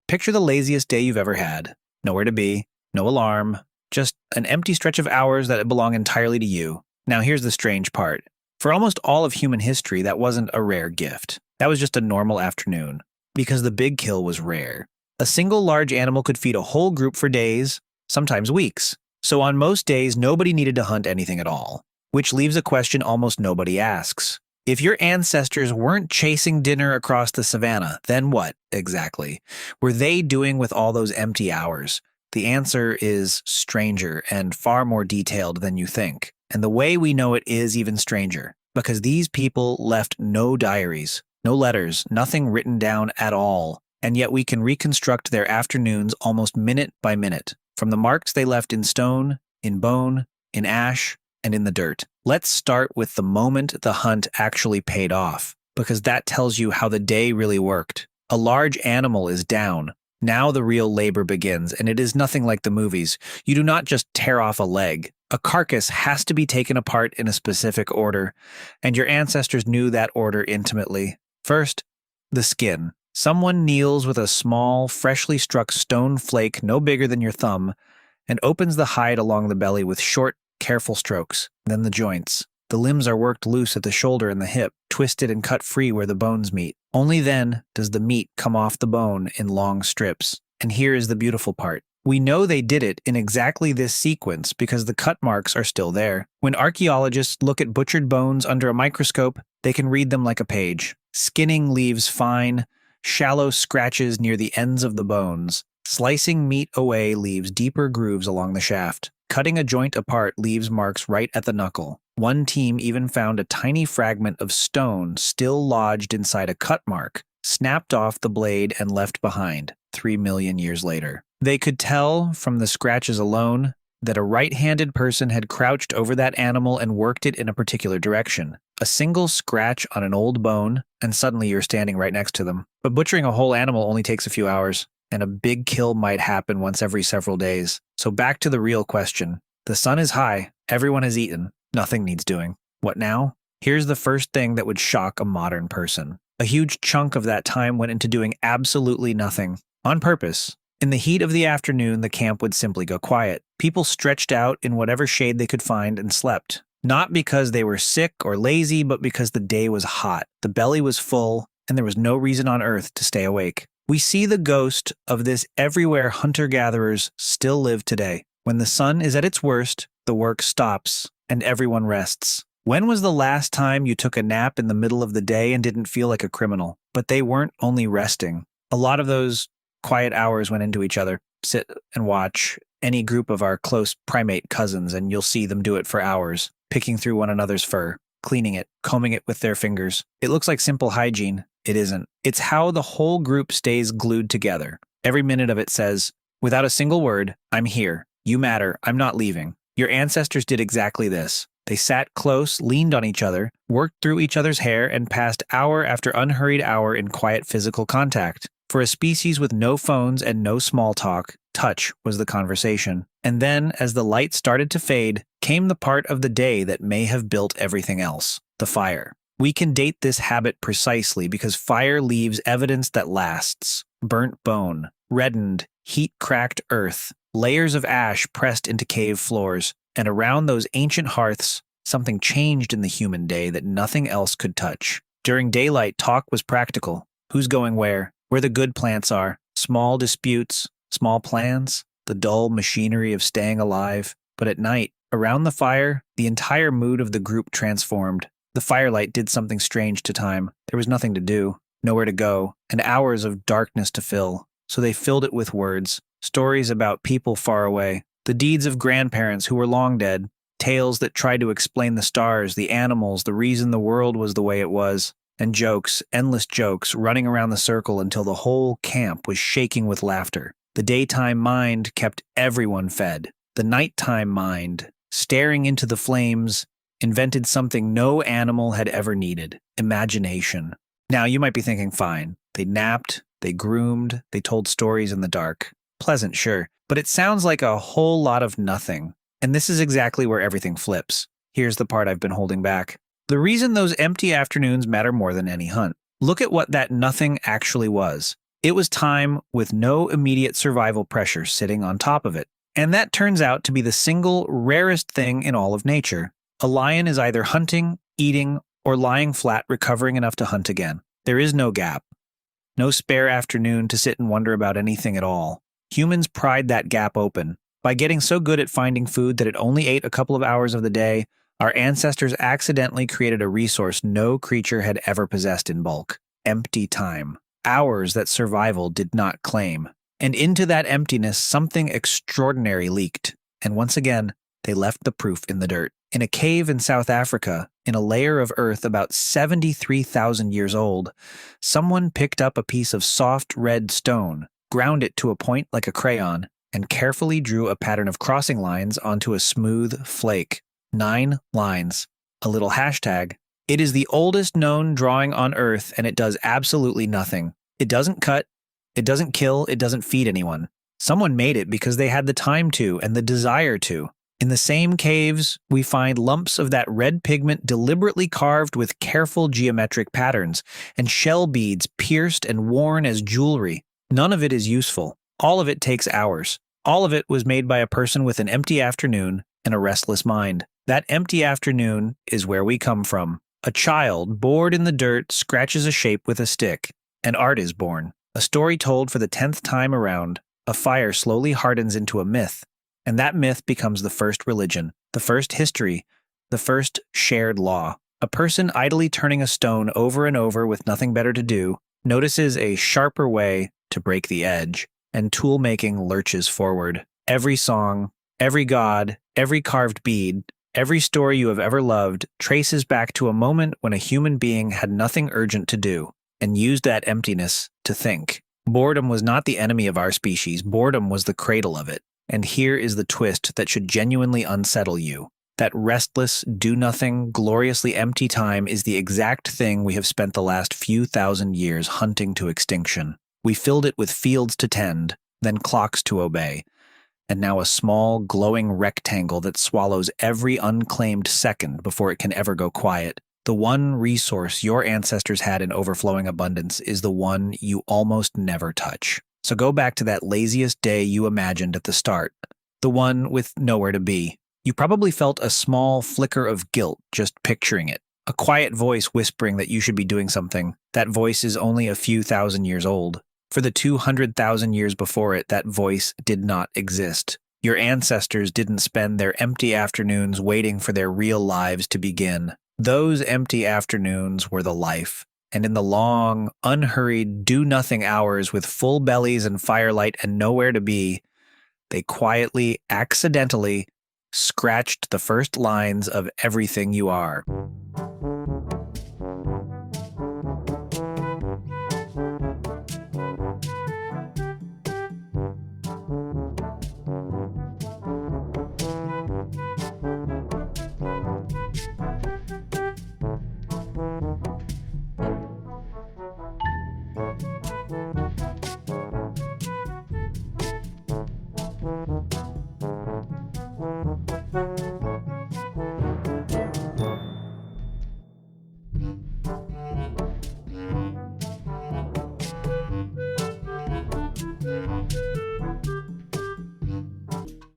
Picture the laziest day you've ever had. Nowhere to be, no alarm, just an empty stretch of hours that belong entirely to you. Now here's the strange part. For almost all of human history, that wasn't a rare gift. That was just a normal afternoon. Because the big kill was rare. A single large animal could feed a whole group for days, sometimes weeks. So on most days, nobody needed to hunt anything at all. Which leaves a question almost nobody asks. If your ancestors weren't chasing dinner across the savannah, then what, exactly, were they doing with all those empty hours? The answer is stranger and far more detailed than you think. And the way we know it is even stranger, because these people left no diaries, no letters, nothing written down at all. And yet we can reconstruct their afternoons almost minute by minute, from the marks they left in stone, in bone, in ash, and in the dirt. Let's start with the moment the hunt actually paid off, because that tells you how the day really worked. A large animal is down. Now the real labor begins, and it is nothing like the movies. You do not just tear off a leg. A carcass has to be taken apart in a specific order, and your ancestors knew that order intimately. First, the skin. Someone kneels with a small, freshly struck stone flake no bigger than your thumb, and opens the hide along the belly with short, careful strokes. Then the joints. The limbs are worked loose at the shoulder and the hip, twisted and cut free where the bones meet. Only then does the meat come off the bone in long strips. And here is the beautiful part. We know they did it in exactly this sequence because the cut marks are still there. When archaeologists look at butchered bones under a microscope, they can read them like a page. Skinning leaves fine, shallow scratches near the ends of the bones. Slicing meat away leaves deeper grooves along the shaft. Cutting a joint apart leaves marks right at the knuckle. One team even found a tiny fragment of stone still lodged inside a cut mark, snapped off the blade and left behind 3 million years later. They could tell from the scratches alone that a right-handed person had crouched over that animal and worked it in a particular direction. A single scratch on an old bone, and suddenly you're standing right next to them. But butchering a whole animal only takes a few hours, and a big kill might happen once every several days. So back to the real question. The sun is high, everyone has eaten, nothing needs doing. What now? Here's the first thing that would shock a modern person. A huge chunk of that time went into doing absolutely nothing. On purpose. In the heat of the afternoon, the camp would simply go quiet. People stretched out in whatever shade they could find and slept. Not because they were sick or lazy, but because the day was hot, the belly was full, and there was no reason on earth to stay awake. We see the ghost of this everywhere hunter-gatherers still live today. When the sun is at its worst, the work stops, and everyone rests. When was the last time you took a nap in the middle of the day and didn't feel like a criminal? But they weren't only resting. A lot of those quiet hours went into each other. Sit and watch any group of our close primate cousins, and you'll see them do it for hours, picking through one another's fur, cleaning it, combing it with their fingers. It looks like simple hygiene. It isn't. It's how the whole group stays glued together. Every minute of it says, without a single word, I'm here. You matter. I'm not leaving. Your ancestors did exactly this. They sat close, leaned on each other, worked through each other's hair, and passed hour after unhurried hour in quiet physical contact. For a species with no phones and no small talk, touch was the conversation. And then, as the light started to fade, came the part of the day that may have built everything else, the fire. We can date this habit precisely because fire leaves evidence that lasts. Burnt bone, reddened, heat-cracked earth, layers of ash pressed into cave floors, and around those ancient hearths, something changed in the human day that nothing else could touch. During daylight, talk was practical. Who's going where the good plants are, small disputes, small plans, the dull machinery of staying alive. But at night, around the fire, the entire mood of the group transformed. The firelight did something strange to time. There was nothing to do, nowhere to go, and hours of darkness to fill. So they filled it with words, stories about people far away, the deeds of grandparents who were long dead, tales that tried to explain the stars, the animals, the reason the world was the way it was, and jokes, endless jokes, running around the circle until the whole camp was shaking with laughter. The daytime mind kept everyone fed. The nighttime mind, staring into the flames, invented something no animal had ever needed: imagination. Now you might be thinking, fine, they napped, they groomed, they told stories in the dark. Pleasant, sure, but it sounds like a whole lot of nothing. And this is exactly where everything flips. Here's the part I've been holding back. The reason those empty afternoons matter more than any hunt. Look at what that nothing actually was. It was time with no immediate survival pressure sitting on top of it. And that turns out to be the single rarest thing in all of nature. A lion is either hunting, eating, or lying flat recovering enough to hunt again. There is no gap. No spare afternoon to sit and wonder about anything at all. Humans pried that gap open. By getting so good at finding food that it only ate a couple of hours of the day, our ancestors accidentally created a resource no creature had ever possessed in bulk: empty time. Hours that survival did not claim. And into that emptiness, something extraordinary leaked. And once again, they left the proof in the dirt. In a cave in South Africa, in a layer of earth about 73,000 years old, someone picked up a piece of soft red stone, ground it to a point like a crayon, and carefully drew a pattern of crossing lines onto a smooth flake. 9 lines. A little hashtag. It is the oldest known drawing on Earth, and it does absolutely nothing. It doesn't cut, it doesn't kill, it doesn't feed anyone. Someone made it because they had the time to and the desire to. In the same caves, we find lumps of that red pigment deliberately carved with careful geometric patterns, and shell beads pierced and worn as jewelry. None of it is useful. All of it takes hours. All of it was made by a person with an empty afternoon and a restless mind. That empty afternoon is where we come from. A child, bored in the dirt, scratches a shape with a stick, and art is born. A story told for the 10th time around. A fire slowly hardens into a myth, and that myth becomes the first religion, the first history, the first shared law. A person idly turning a stone over and over with nothing better to do notices a sharper way to break the edge, and tool-making lurches forward. Every song, every god, every carved bead, every story you have ever loved traces back to a moment when a human being had nothing urgent to do, and used that emptiness to think. Boredom was not the enemy of our species. Boredom was the cradle of it. And here is the twist that should genuinely unsettle you. That restless, do-nothing, gloriously empty time is the exact thing we have spent the last few thousand years hunting to extinction. We filled it with fields to tend, then clocks to obey, and now a small, glowing rectangle that swallows every unclaimed second before it can ever go quiet. The one resource your ancestors had in overflowing abundance is the one you almost never touch. So go back to that laziest day you imagined at the start, the one with nowhere to be. You probably felt a small flicker of guilt just picturing it, a quiet voice whispering that you should be doing something. That voice is only a few thousand years old. For the 200,000 years before it, that voice did not exist. Your ancestors didn't spend their empty afternoons waiting for their real lives to begin. Those empty afternoons were the life. And in the long, unhurried, do-nothing hours with full bellies and firelight and nowhere to be, they quietly, accidentally, scratched the first lines of everything you are.